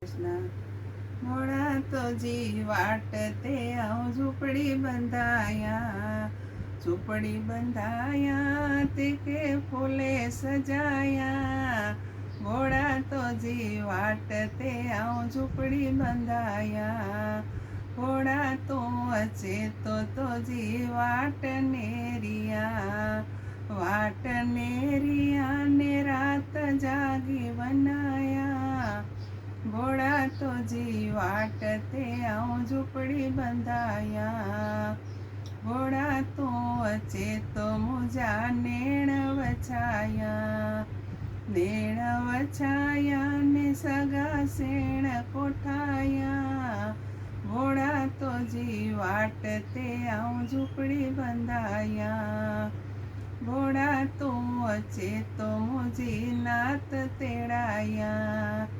કૃષ્ણ મોડા તો જી વાટતે આવું ઝૂંપડી બંધાયા તે કે ફૂલે સજાયા મોડા તો જી વાટતે આવું ઝૂંપડી બંધાયા ઘોડા તો અચેતો તો જી વાટ નેરિયા ને રાત જાગી બનાયા ઘોડા તો જી વાટતે આવું ઝૂંપડી બંધાયા ઘોડા તો અચેતો મુજા નેણ વછાયા ને સગા શેણ કોઠાયા ઘોડા તો જી વાટતે આવું ઝૂંપડી બંધાયા ઘોડા તો અચેતો મુજી નાત તેડાયા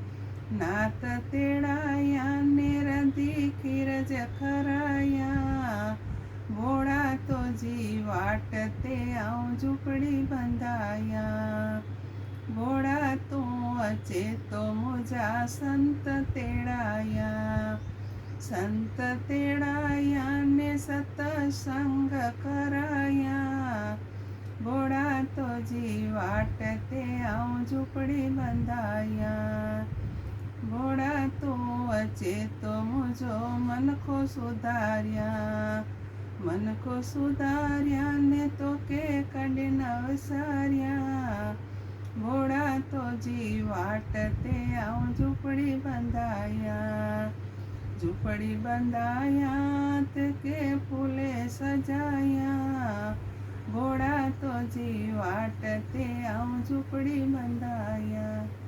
ને રંધી ખીરજ ખરાયા ઘોડા તો જી વાટતે આવું ઝૂંપડી બંધાયા ઘોડા તો અચેતો મુજા સંત તેડાયા ને સતસંગ કરાયા ઘોડા તો જી વાટતે આવું ઝૂંપડી બંધાયા ઘોડા તો અચેતો મુજો મનખો સુધાર્યા ને તો કે કડે નવસાર્યા ઘોડા તો જી વાટતે આવું ઝૂંપડી બંધાયા તે કે ફૂલે સજાયા ઘોડા તો જી વાટતે આવું ઝૂંપડી બંધાયા।